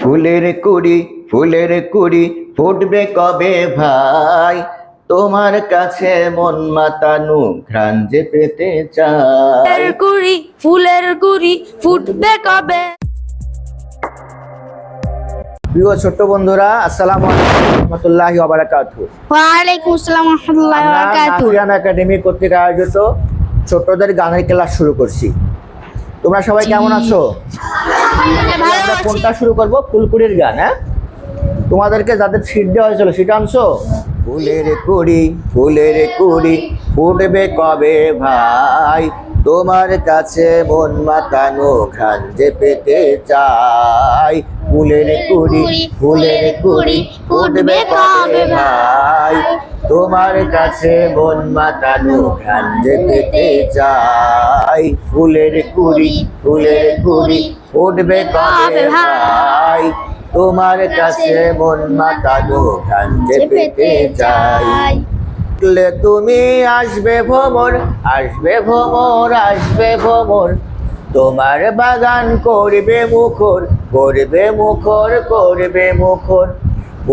ফুলের কুড়ি ফুটবে কবে ভাই, তোমার কাছে মন মাতানো ঘ্রাণ যে পেতে চাই। ফুলের কুড়ি ফুটবে কবে। প্রিয় ছোট্ট বন্ধুরা, আসসালামু আলাইকুম রহমতুল্লাহি ওয়া বারাকাতুহু। ওয়ালাইকুম আসসালাম রাহমাতুল্লাহি ওয়া বারাকাতুহু। নাফিয়ান একাডেমি কর্তৃক আয়োজিত ছোটদের গানের ক্লাস শুরু করছি। তোমরা সবাই কেমন আছো? আমরা কোনটা শুরু করব? ফুলকুড়ির গান। হ্যাঁ, তোমাদেরকে যাদের সিট দেওয়া হয়েছিল সেটা আনছো? ফুলের কুড়ি ফুটবে কবে ভাই, তোমার কাছে মন মাতানো ঘ্রাণ যে পেতে চাই। ফুলের কুড়ি ফুটবে কবে ভাই, তোমার কাছে মন মাতানো ঘ্রাণ যে পেতে চাই। ফুলের কুড়ি ফুটবে কবে ভাই, তোমার কাছে মন মাতানো ঘ্রাণ যে পেতে চাই। তুমি আসবে ভ্রমর, তোমার বাগান করবে মুখর,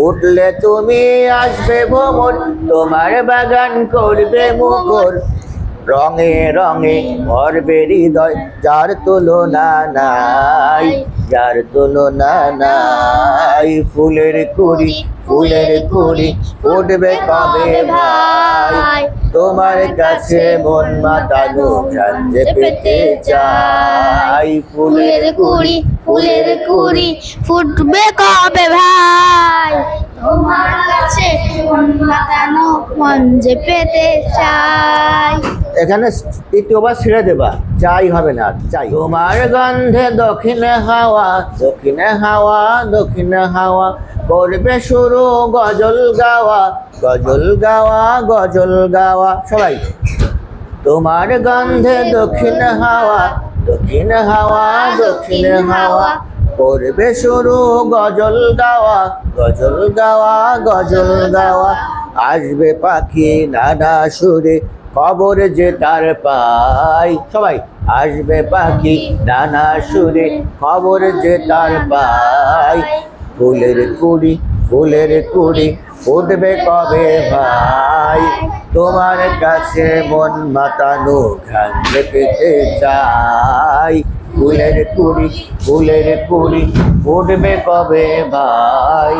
উঠলে তুমি আসবে ভ্রমর, তোমার বাগান করবে মুখর। রঙে রঙে ভরবে হৃদয়, যার তুলনা নাই। ফুলের কুড়ি ফুটবে কবে ভাই, তোমার কাছে মন মাতানো ঘ্রাণ যে পেতে চাই। ফুলের কুড়ি ফুটবে কবে ভাই, তোমার কাছে মন মাতানো মন যে পেতে চাই। এখানে তৃতীয়বার ছেড়ে দেবা, চাই হবে না, চাই। তোমার গন্ধে দক্ষিণে হাওয়া করবে শুরু গজল গাওয়া। সবাই, তোমার গন্ধে দক্ষিণ হাওয়া করবে শুরু গজল গাওয়া। আসবে পাখি নানা সুরে, খবর যে তার পাই। সবাই, আসবে পাখি নানা সুরে, খবর যে তার পাই। ফুলের কুড়ি ফুটবে কবে ভাই, তোমার কাছে মন মাতানো ঘ্রাণ যে পেতে চাই। ফুলের কুড়ি ফুটবে কবে ভাই,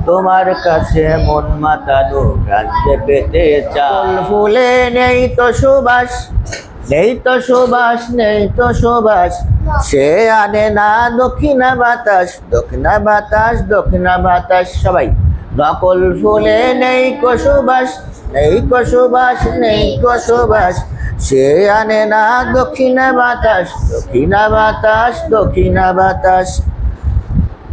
তোমার কাছে মন মাতানো ঘ্রাণ যে পেতে চাই। ফুলে নেই তো সুবাস, সে আনে না দক্ষিণা বাতাস। সবাই, নকল ফুলে নেই কো সুবাস, সে আনে না দক্ষিণা বাতাস।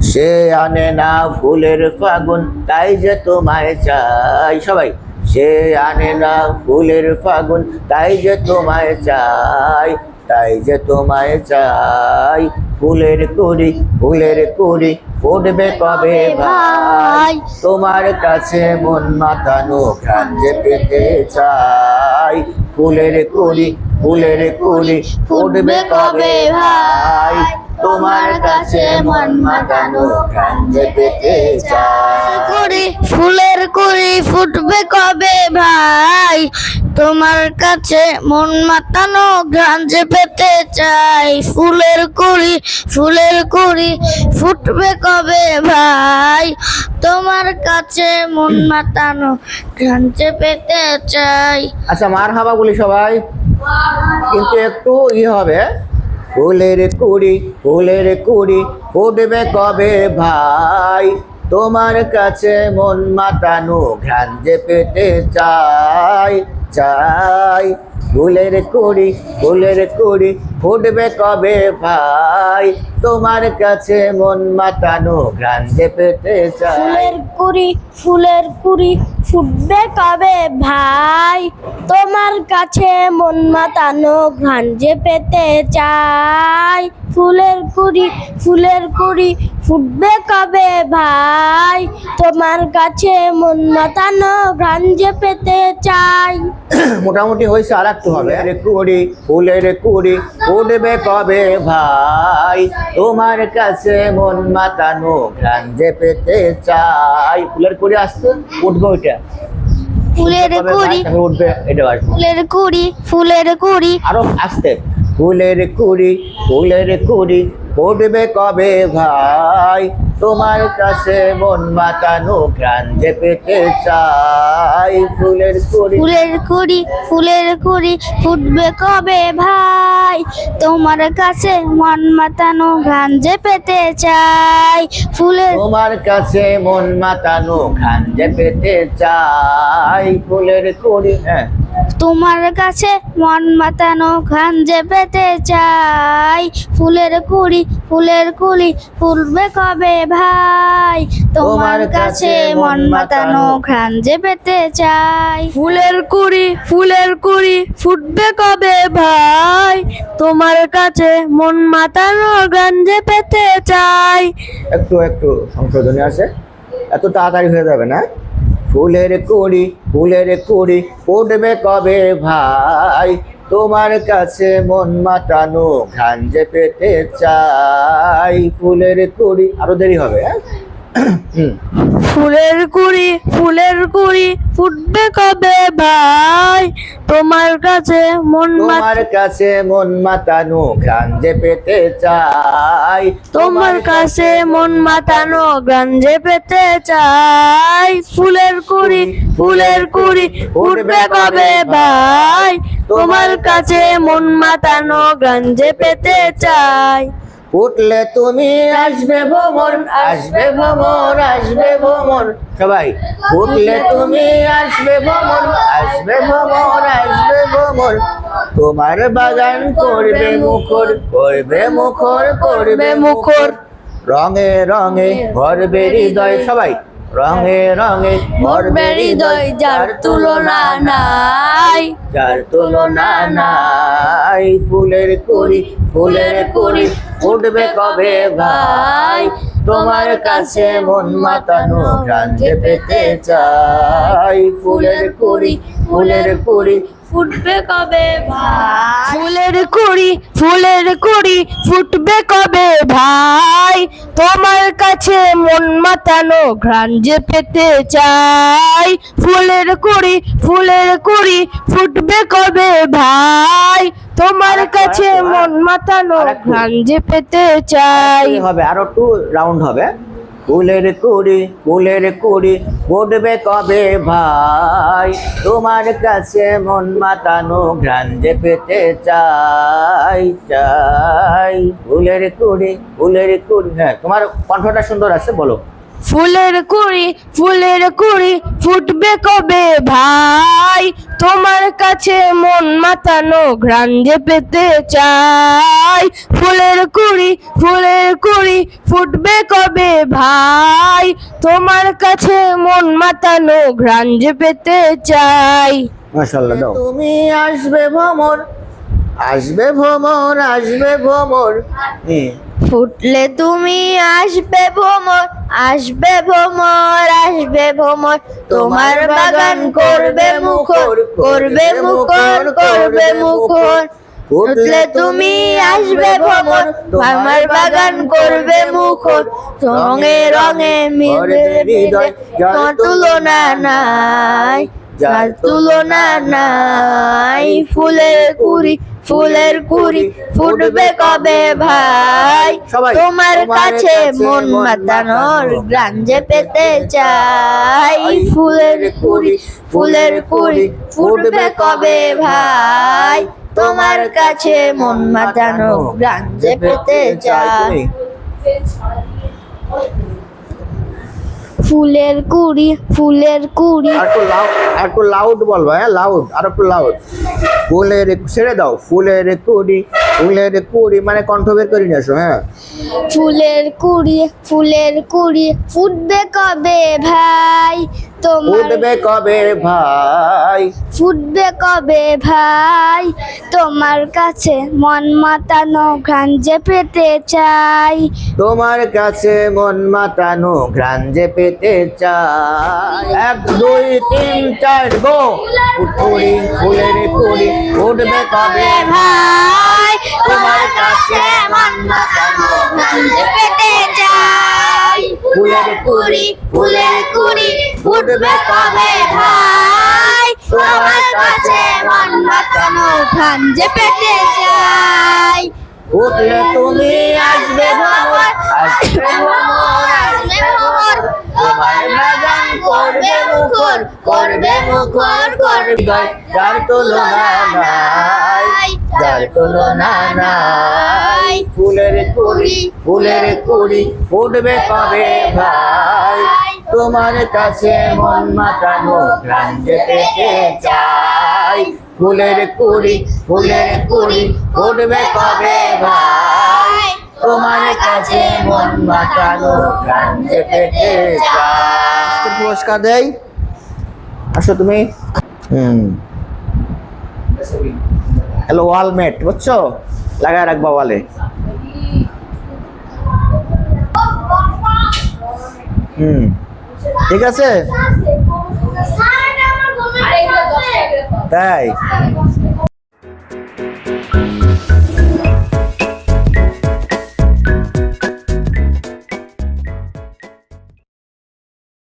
সে আনে না ফুলের ফাগুন, তাই যে তোমায় চাই। সবাই, সে আনে না ফুলের ফাগুন, তাই যে তোমায় চাই। ফুলের কুড়ি ফুটবে কবে ভাই, তোমার কাছে মন মাতানো ঘ্রাণ যে পেতে চাই। ফুলের কুড়ি ফুটবে কবে ভাই, তোমার কাছে মন মাতানো ঘ্রাণ যে পেতে চাই। ফুলের কুড়ি ফুটবে কবে ভাই, তোমার কাছে মন মাতানো ঘ্রাণ যে পেতে চাই। ফুলের কুড়ি ফুটবে কবে ভাই, তোমার কাছে মন মাতানো ঘ্রাণ যে পেতে চাই। আচ্ছা, মারহাবা বলি সবাই, কিন্তু একটু হবে। ফুলের কুড়ি ফুটবে কবে ভাই, তোমার কাছে মন মাতানো ঘ্রাণ যে পেতে চাই। ফুলের কুড়ি ফুটবে কবে ভাই, তোমার কাছে মন মাতানো ঘ্রাণ যে পেতে চাই। ফুলের কুড়ি ফুটবে কবে ভাই, তোমার কাছে মন মাতানো ঘ্রাণ যে পেতে চাই। ফুলের কুড়ি ফুটবে কবে ভাই তোমার কাছে মন মাতানো ঘ্রাণ যে পেতে চাই। মোটামুটি হয়েছে, আর একটু হবে। ফুলের কুড়ি উঠবে কবে ভাই তোমার কাছে মন মাতানো ঘ্রাণ যে পেতে চাই। ফুলের কুড়ি আসতো, উঠবে ওইটা। ফুলের কবে ভাই, কুড়ি তারপরে উঠবে এটা আসবে। ফুলের কুড়ি ফুলের কুড়ি আরো আসতে, ফুলের কুড়ি উঠবে কবে ভাই তোমার কাছে মন মাতানো ঘ্রাণ যে পেতে চাই। ফুলের কুড়ি ফুলের কুড়ি ফুটবে কবে ভাই তোমার কাছে মন মাতানো ঘ্রাণ যে পেতে চাই। ফুলের তোমার কাছে মন মাতানো ঘ্রাণ যে পেতে চাই। ফুলের কুড়ি, হ্যাঁ তোমার কাছে মন মাতানো ঘ্রাণ যে পেতে চাই। ফুলের কুড়ি ফুটবে কবে ভাই তোমার কাছে মন মাতানো ঘ্রাণ যে পেতে চাই। ফুলের কুড়ি ফুটবে কবে ভাই তোমার কাছে মন মাতানো ঘ্রাণ যে পেতে চাই। একটু সংশোধনী আছে, এত তাড়াতাড়ি হয়ে যাবে না। ফুলের কুড়ি উঠবে কবে ভাই তোমার কাছে মন মাতানো ঘ্রাণ যে পেতে চাই। ফুলের কুড়ি, আরো দেরি হবে, হ্যাঁ ফুলের কুড়ি ফুটবে কবে ভাই তোমার কাছে তোমার কাছে মন মাতানো ঘ্রাণ যে পেতে চাই। তোমার কাছে মন মাতানো ঘ্রাণ যে পেতে চাই। ফুলের কুড়ি ফুটবে কবে ভাই তোমার কাছে মন মাতানো ঘ্রাণ যে পেতে চাই। উঠলে তুমি আসবে ভ্রমণ সবাই, উঠলে তুমি আসবে ভ্রমণ তোমার বাগান করবে মুখর রঙে ভরবে হৃদয়। সবাই, রঙে ভরবে হৃদয় যার তুলনা নাই। ফুলের কুড়ি উঠবে কবে ভাই তোমার কাছে মন মাতানো ঘ্রাণ যে পেতে চাই। ফুলের কুড়ি ফুটবে কবে ভাই ফুলের কুড়ি ফুটবে কবে ভাই তোমার কাছে মন মাতানো ঘ্রাণ যে পেতে চাই। ফুলের কুড়ি ফুটবে কবে ভাই তোমার কাছে মন মাতানো ঘ্রাণ যে পেতে চাই। হবে, আরো একটু রাউন্ড হবে। ফুলের কুড়ি উঠবে কবে ভাই তোমার কাছে মন মাতানো ঘ্রাণ যে পেতে চাই। ফুলের কুড়ি, হ্যাঁ তোমার কণ্ঠটা সুন্দর আছে, বলো। ফুলের কুড়ি ফুটবে কবে ভাই তোমার কাছে মন মাতানো ঘ্রাণ যে পেতে চাই। ফুলের কুড়ি ফুটবে কবে ভাই তোমার কাছে মন মাতানো ঘ্রাণ যে পেতে চাই। মাশাআল্লাহ, দাও। তুমি আসবে ভ্রমর ফুটলে তুমি আসবে ভ্রমর তোমার বাগান করবে মুখর ফুটলে তুমি আসবে ভ্রমর আমার বাগান করবে মুখর রঙে মিলবে হৃদয় যার তুলনা নাই। ফুলের কুড়ি ফুটবে কবে ভাই তোমার কাছে মন মাতানোর ঘ্রাণ যে পেতে চাই। ফুলের কুড়ি ফুটবে কবে ভাই তোমার কাছে মন মাতানো ঘ্রাণ যে পেতে চাই। ফুলের কুড়ি আর একটু লাউড বলবো, হ্যাঁ লাউড, আর একটু লাউড। ছেড়ে দাও। ফুলের কুড়ি মানে কণ্ঠ বের করে নিয়ে আসো, হ্যাঁ। ফুলের কুড়ি ফুটবে কবে ভাই তোমার উঠবে কবে ভাই, ফুটবে কবে ভাই, তোমার কাছে মন মাতানো ঘ্রাণ যে পেতে চাই। তোমার কাছে মন মাতানো ঘ্রাণ যে পেতে চাই। 1 2 3 4 গো। ফুলকুড়ি ফুলের কুড়ি উঠবে কবে ভাই, তোমার কাছে মন মাতানো ঘ্রাণ যে পেতে চাই। ফুলের কুড়ি ফুলের কুড়ি উঠবে কবে ভাই, তোমার কাছে মন মাতানো ঘ্রাণ যে পেতে চাই। উঠলে তুমি আসবে ভ্রমর, আসবে ভ্রমর, আসবে ভ্রমর, তোমার বাগান করবে মুখর, করবে মুখর, করবে হৃদয়, যার তুলনা নাই, যার তুলনা নাই। ফুলের কুড়ি ফুলের কুড়ি উঠবে কবে ভাই, তোমার কাছে মন মাতানো ঘ্রাণ যে পেতে চাই। ফুলের কুড়ি ফুলের কুড়ি উঠবে কবে ভাই, তোমার কাছে মন মাতানো ঘ্রাণ যে পেতে চাই। পুরস্কার দেই, আসো তুমি। হ্যালো ওয়ালমেট, বুঝছো, লাগায় রাখবা ওয়ালে। ঠিক আছে তাই।